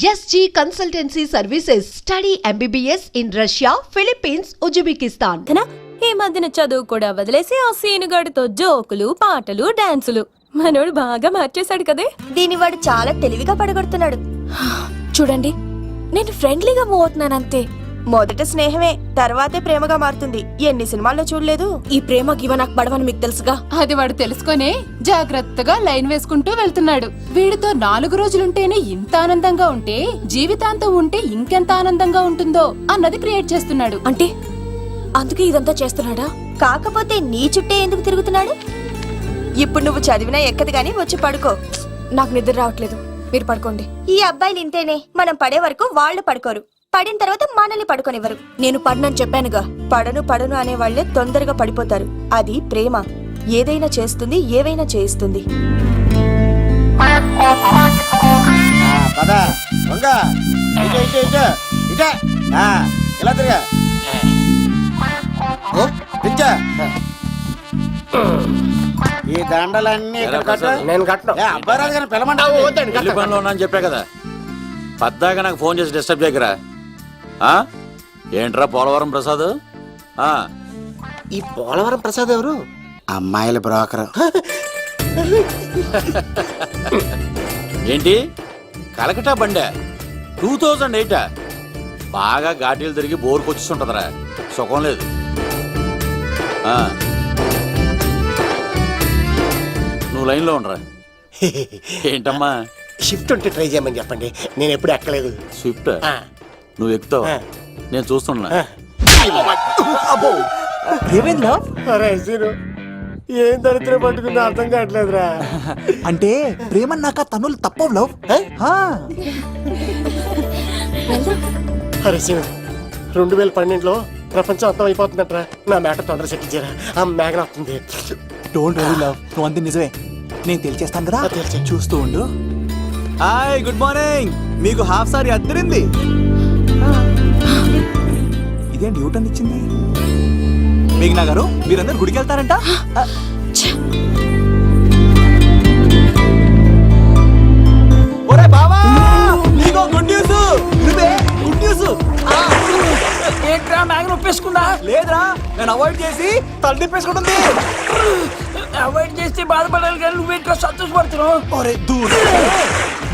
SG Consultancy Services. Study MBBS in Russia, Philippines, Uzbekistan. ఈ మధ్యన చదువు కూడా వదిలేసి ఆ సీనుగాడితో జోకులు పాటలు డాన్సులు మనోడు బాగా మార్చేశాడు కదే. దీని వాడు చాలా తెలివిగా పడగొడుతున్నాడు. చూడండి, నేను ఫ్రెండ్లీగా మూవ్ అవుతున్నాను అంతే. మొదట స్నేహమే, తర్వాతే ప్రేమగా మారుతుంది. ఎన్ని సినిమాల్లో చూడలేదు? ఈ ప్రేమ గివ నాకు పడవని మీకు తెలుసుగా. అది వాడు తెలుసుకొనే జాగ్రత్తగా లైన్ వేసుకుంటూ వెళ్తున్నాడు. వీడితో 4 రోజులుంటేనే ఇంత ఆనందంగా ఉంటే జీవితాంతం ఉంటే ఇంకెంత ఆనందంగా ఉంటుందో అన్నది క్రియేట్ చేస్తున్నాడు. అంటే అందుకే ఇదంతా చేస్తున్నాడా? కాకపోతే నీ చుట్టే ఎందుకు తిరుగుతున్నాడు? ఇప్పుడు నువ్వు చదివినా ఎక్కదు గాని వచ్చి పడుకో. నాకు నిద్ర రావట్లేదు, మీరు పడుకోండి. ఈ అబ్బాయిలు ఇంతేనే, మనం పడే వరకు వాళ్ళు పడుకోరు, పడిన తర్వాత మనల్ని పడుకోనివ్వరు. నేను పడనని చెప్పానుగా. పడను అనే వాళ్లే తొందరగా పడిపోతారు. అది ప్రేమ, ఏదైనా చేస్తుంది, ఏవైనా చేయిస్తుంది. ఈ దండలన్నీ నేను కట్టను. అబ్బాయి గారిని పిలవమంటావు చెప్పా కదా, పద్దాక నాకు ఫోన్ చేసి డిస్టర్బ్ చేయకరా. ఏంట్రా పోలవరం ప్రసాద్? ఈ పోలవరం ప్రసాద్ ఎవరు? అమ్మాయిల బ్రోకర్. ఏంటి కలకటా బండే 2008? బాగా ఘాటీలు తిరిగి బోర్కు వచ్చేస్తుంటదరా, సుఖం లేదు. నువ్వు లైన్లో ఉండరా. ఏంటమ్మా? షిఫ్ట్ ఉంటే ట్రై చేయమని చెప్పండి, నేను ఎప్పుడు ఎక్కలేదు. స్విఫ్ట్ నువ్వు ఎక్కుతావు, నేను చూస్తున్నా. ఏం దరిద్రం పట్టుకుందో అర్థం కావట్లేదురా. అంటే ప్రేమన్నాక తనులు తప్పవు లవ్. అరే సీను, 2012లో ప్రపంచం అర్థం అయిపోతుందట్రా. నా మేక తొందర చెక్కించారా, ఆ మేఘన వస్తుంది. డోంట్ వరీ లవ్, నువ్వు అంతే నిజమే. నేను తెలిచేస్తాను కదా, చూస్తూ ఉండు. Hi, good morning. మీకు హాఫ్ సారీ అద్దరింది. ఇదేంటి యూటర్న్ ఇచ్చింది? మేఘనా గారు, మీరందరూ గుడికి వెళ్తారంట. ఒరే బావా, నీకో గుడ్ న్యూస్. నువ్వే గుడ్ న్యూస్. ఏంట్రా మ్యాగ్ని ఒప్పేసుకుందా? లేదురా, నేను అవాయిడ్ చేసి తల తిప్పేసుకుంటుంది. అవాయిడ్ చేస్తే బాధపడాలి కానీ నువ్వేంట్రా సంతోషపడుతున్నావు? ఒరే దూర్,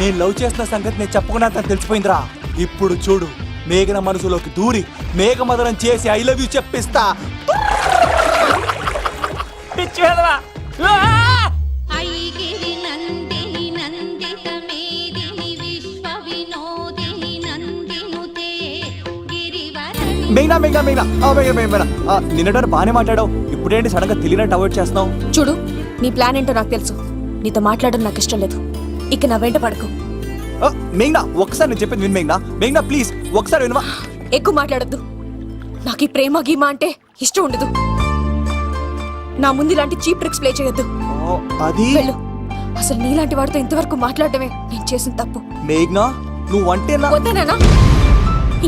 నేను లవ్ చేస్తున్న సంగతి నేను చెప్పకుండా తను తెలిసిపోయిందిరా. ఇప్పుడు చూడు, మేఘన మనసులోకి దూరి మేఘమదనం చేసి ఐ లవ్ యూ చెప్పిస్తా. పిచ్చి వేదవా. మేఘనా మేఘనా మేఘనా నిన్నటి బానే మాట్లాడావు, ఇప్పుడేంటి సడన్ గా తెలియనట్టు అవాయిడ్ చేస్తున్నావు? చూడు, నీ ప్లాన్ ఏంటో నాకు తెలుసు. నీతో మాట్లాడడం నాకు ఇష్టం లేదు. ఇక నా వెంట పడకు. మేఘనా, ఒక్కసారి నేను చెప్పేది విను. మేఘనా మేఘనా ప్లీజ్ ఒక్కసారి వినవా? ఎక్కువ మాట్లాడద్దు. నాకు ఈ ప్రేమ గీమా అంటే ఇష్టం ఉండదు. నా ముందు ఇలాంటి చీప్ ట్రిక్స్ ప్లే చేయొద్దు. అది వెళ్ళు. అసలు నీలాంటి వాడితో ఇంతవరకు మాట్లాడటమే నేను చేసిన తప్పు. మేఘనా, నువ్వు అంటే వద్దనా?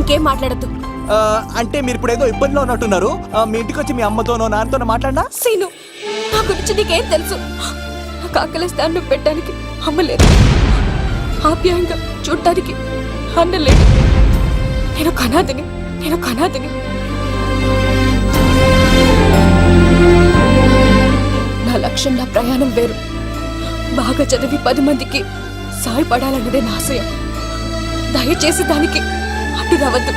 ఇంకేం మాట్లాడద్దు. అంటే మీరు ఇప్పుడు ఏదో ఇబ్బందిలో ఉన్నట్టున్నారు. మీ ఇంటికి వచ్చి మీ అమ్మతోనో నాన్నతోనో మాట్లాడినా? సీను, నా గురించి నీకేం తెలుసు? నాకు ఆకలిస్తాను నువ్వు పెట్టడానికి అమ్మలేదు, ఆప్యాయంగా చూడటానికి అన్నలేదు. నేను కనాదిని. నా లక్ష్యం, నా ప్రయాణం వేరు. బాగా చదివి 10 మందికి సాయపడాలన్నదే నా ఆశయం. దయచేసి దానికి అడ్డు రావద్దు.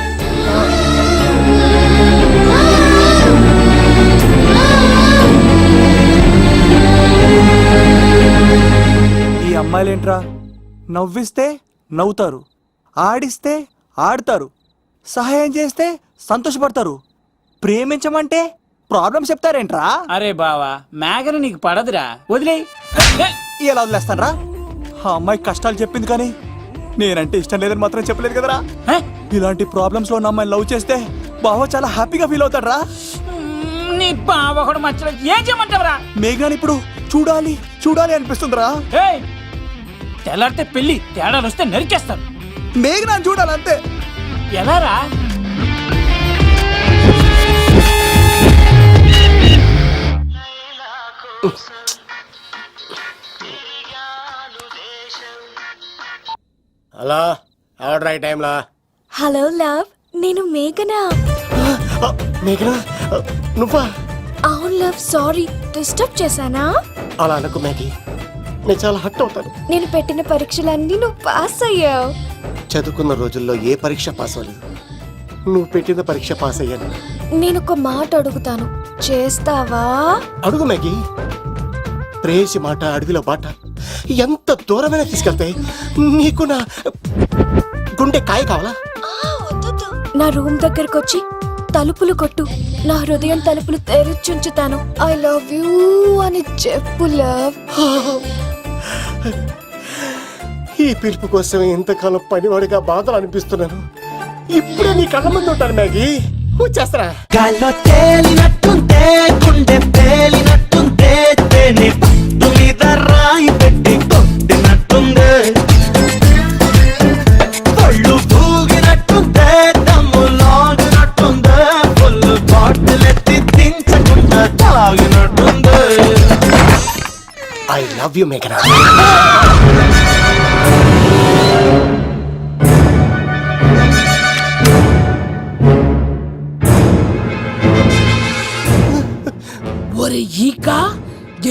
ఈ అమ్మాయిలేంట్రా, నవ్విస్తే నవ్వుతారు, ఆడిస్తే ఆడతారు, సహాయం చేస్తే సంతోషపడతారు, ప్రేమించమంటే ప్రాబ్లం చెప్తారేంట్రా? అరే బావా, మేఘన నీకు పడదురా, వదిలే. ఎలా వదిలేస్తానరా? ఆ అమ్మాయి కష్టాలు చెప్పింది కానీ నేనంటే ఇష్టం లేదని మాత్రం చెప్పలేదు కదరా. ఇలాంటి ప్రాబ్లమ్స్ లో ఉన్న అమ్మాయిని లవ్ చేస్తే బావ చాలా హ్యాపీగా ఫీల్ అవుతాడరా. నీ బావ కూడా మచ్చలేదు, ఏం చేయమంటావరా? మేఘనాని ఇప్పుడు చూడాలి అనిపిస్తుందిరా. తెల్లారితే పెళ్లి, తేడాలు వస్తే నరికేస్తారు. మేఘనాని చూడాలంతే. ఎలా రా? అలా ఆర్డర్ అయ్యే టైంలో హలో లవ్, నేను మేఘనా. మేఘనా నువ్వా? అవును లవ్, సారీ డిస్టర్బ్ చేశానా? అలా అనుకో మ్యాగీ, నేను చాలా హర్ట్ అవుతాను. నేను పెట్టిన పరీక్షలన్నీ నువ్వు పాస్ అయ్యావు. చదువుకున్న రోజుల్లో ఏ పరీక్ష పాస్ అవ్వలేదు, నువ్వు పెట్టిన పరీక్ష పాస్ అయ్యాను. నేను ఒక మాట అడుగుతాను, చేస్తావా? అడుగు మ్యాగీ. ప్రేయసి మాట అడవిలో బాట ఎంత దూరమైనా తీసుకెళ్తాయి. నీకు నా గుండె కాయ కావాలా? నా రూమ్ దగ్గరకు వచ్చి తలుపులు కొట్టు, నా హృదయం తలుపులు తెరిచుంచుతాను. ఐ లవ్ యూ అని చెప్పు లవ్. ఈ పిలుపు కోసం ఇంతకాలం పనివాడిగా బాధలు అనిపిస్తున్నాను. ఇప్పుడే నీ కళ్ళ ముందు ఉంటాను మ్యాగీ, వచ్చేస్తారా? గాల్లో తేలినట్టుంటే గుండె పేలినట్టుంటే తేనె పట్టు మీద రాయి పెట్టి కొట్టినట్టుందే, పళ్ళు పూగినట్టుంటే దమ్ము లాగినట్టుందే, ఫుల్ బాటిల్ ఎత్తి దించకుండా తాగినట్టుందే. ఐ లవ్ యూ మేఘనా. ఒరే ఈక,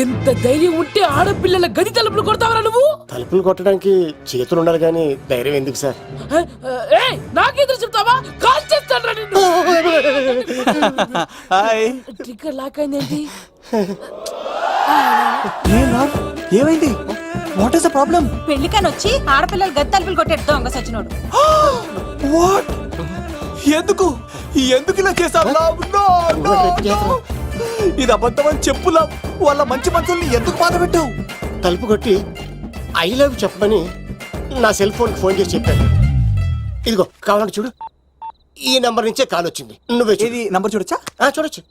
ఎంత ధైర్యం ఉంటే ఆడపిల్లల గది తలుపులు కొడతావరా నువ్వు? తలుపులు కొట్టడానికి చేతులు ఉండాలి కానీ ధైర్యం ఎందుకు సార్? నాకెదురు చెప్తావా? కాల్ చేస్తాను నిన్ను. హాయ్. ట్రిగ్గర్ లాక్ అయిందేంటి? ఏమైంది? What is the problem? పెళ్లికని వచ్చి ఆడపిల్లలు గది తలుపులు కొట్టాడు దొంగ సచ్చినోడు. వాట్? ఎందుకు ఎందుకు ఇలా చేసావు? ఇది అబద్ధం అని చెప్పు లవ్. వాళ్ళ మంచి మనుషుల్ని ఎందుకు బాధ పెట్టావు? తలుపు కొట్టి ఐ లవ్ చెప్పమని నా సెల్ ఫోన్ ఫోన్ చేసి చెప్పాను. ఇదిగో కావాలంటే చూడు, ఈ నంబర్ నుంచే కాల్ వచ్చింది. నువ్వే చూడు. ఇది నంబర్ చూడొచ్చా? చూడొచ్చు.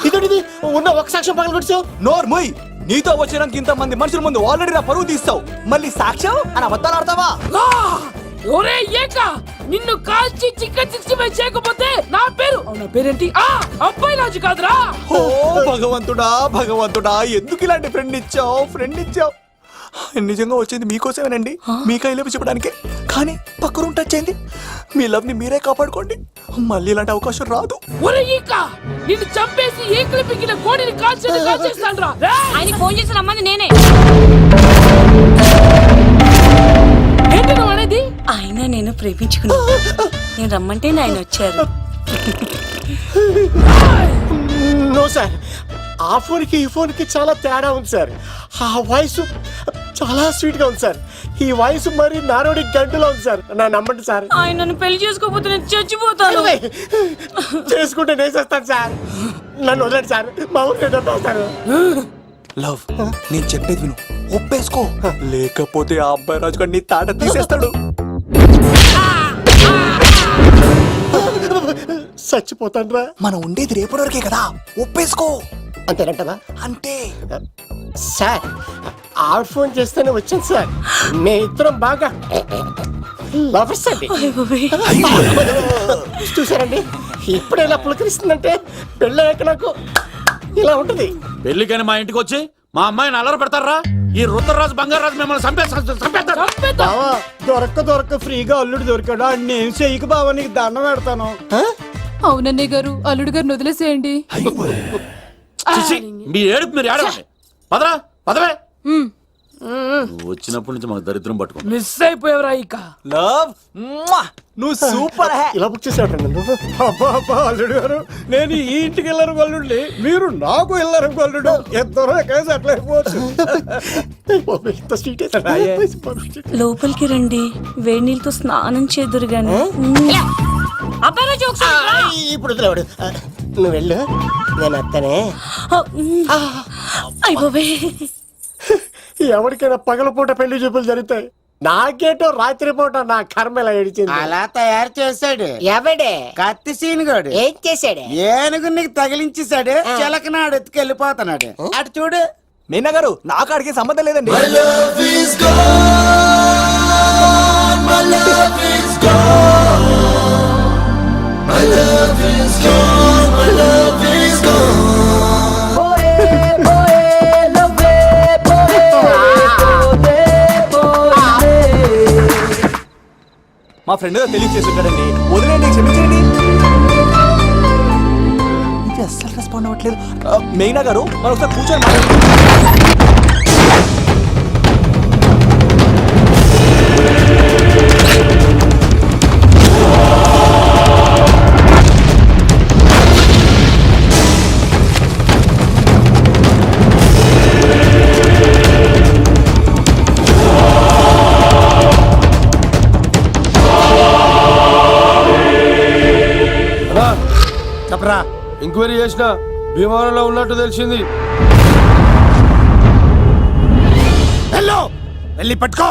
ఇదేంటిది? ఉన్న ఒక సాక్ష్యం పగల కొట్టావు. నోర్ మొయ్. నీతో వచ్చినాక ఇంత మంది మనుషుల ముందు ఆల్రెడీ నా పరువు తీస్తావు, మళ్ళీ సాక్ష్యం అని అబద్ధాలు ఆడతావా? ఒరే ఏక, నిన్ను కాల్చి చికెన్ 65 చేయకపోతే నా పేరేంటి? అబ్బాయి రాజు కాదురా. ఓ భగవంతుడా భగవంతుడా, ఎందుకు ఇలాంటి ఫ్రెండ్ ఇచ్చావు? నిజంగా వచ్చింది మీకోసమేనండి, మీకు ఐ లవ్ చెప్పడానికే. కానీ పక్క రూమ్ టచ్ అయింది. మీ లవ్ ని మీరే కాపాడుకోండి, మళ్ళీ ఇలాంటి అవకాశం రాదు. ఒరే ఈక, నిన్ను చంపేసి ఏకలు పిగిన కోడిని కాల్చేస్తాను రా. ఆయన ఫోన్ చేసి రమ్మని నేనే. ఏంటి నువ్వు అనేది? ఆయన నేను ప్రేమించుకున్నా, నేను రమ్మంటే ఆయన వచ్చారు. నో సార్, ఆ ఫోన్కి ఈ ఫోన్కి చాలా తేడా ఉంది సార్. ఆ వాయిస్ చాలా స్వీట్ గా ఉంది సార్. ఈ వాయిస్ మరి నారోడి గంటలో ఉంది సార్. నా నమ్మండి సార్. ఆయన నన్ను పెళ్లి చేసుకోకపోతే నేను చచ్చిపోతాను. చేసుకుంటే నేను చేస్తాను సార్. నన్ను వదలండి సార్, మా ఊరికి వస్తారు. లవ్, నేను చెప్పేది విను, ఒప్పేసుకో, లేకపోతే ఆ అబ్బాయి రాజు గారిని తాట తీసేస్తాడు. చచ్చిపోతాను రా. మనం ఉండేది రేపటి వరకే కదా, ఒప్పేసుకో. అంతేనంటదా? అంటే సార్, ఆవిడ ఫోన్ చేస్తేనే వచ్చాను సార్. మే ఇద్దరం బాగా లవర్స్ అండి. చూసారండి, ఇప్పుడు ఎలా పులకరిస్తుందంటే పెళ్ళయ్యాక నాకు ఇలా ఉంటుంది. పెళ్లికని మా ఇంటికి వచ్చి మా అమ్మాయిని అల్లరి పెడతారా? ఈ రుద్రరాజు బంగారాజు మిమ్మల్ని చంపేస్తారు. బావా, దొరక్క ఫ్రీగా అల్లుడు దొరికాడు. నేను చెయ్యికి బావా నీకు దండం పెడతాను. అవునన్నయ్య గారు, అల్లుడు గారిని వదిలేసేయండి. మీ ఏడుపు మీరు ఏడవండి. పదవే. నువ్వు వచ్చినప్పటి నుంచి మాకు దరిద్రం పట్టుకో. మిస్ అయిపోయావురా ఈక. లవ్, నువ్వు సూపర్. ఇలా బుక్ చేసాడు. అబ్బా అల్లుడు గారు, నేను ఈ ఇంటికి వెళ్ళరు గల్లుండి, మీరు నాకు వెళ్ళరు గల్లుడు. ఎంతరో కేసు అట్లా అయిపోవచ్చు. లోపలికి రండి, వేడి నీళ్ళతో స్నానం చేదురు గాని. ఇప్పుడు వదిలేవాడు. నువ్వు వెళ్ళు, నేను అత్తనే. అయిపోవే. ఎవరికైనా పగలపూట పెళ్లి చూపులు జరుగుతాయి, నాకేటో రాత్రిపూట నా కర్మ ఇలా ఏడిచింది. అలా తయారు చేశాడు ఎవడే? కత్తి సీనుగాడు. ఏం చేశాడే? ఏనుగు నీకు తగిలించేశాడు, చిలకనాడు ఎత్తుకెళ్ళిపోతున్నాడు. అటు చూడు. మీనా గారు, నాకు అడిగే సంబంధం లేదండి. మా ఫ్రెండ్ తెలియచేస్తుంటాడండి. వదిలేండి, క్షమించండి. ఇది అస్సలు రెస్పాండ్ అవ్వట్లేదు. మెయినా గారు మనం ఒకసారి కూర్చొని మాట్లాడుకుందాం. చెప్పరా. ఎంక్వైరీ చేసిన భీమవరంలో ఉన్నట్టు తెలిసింది. వెళ్ళి పట్టుకో.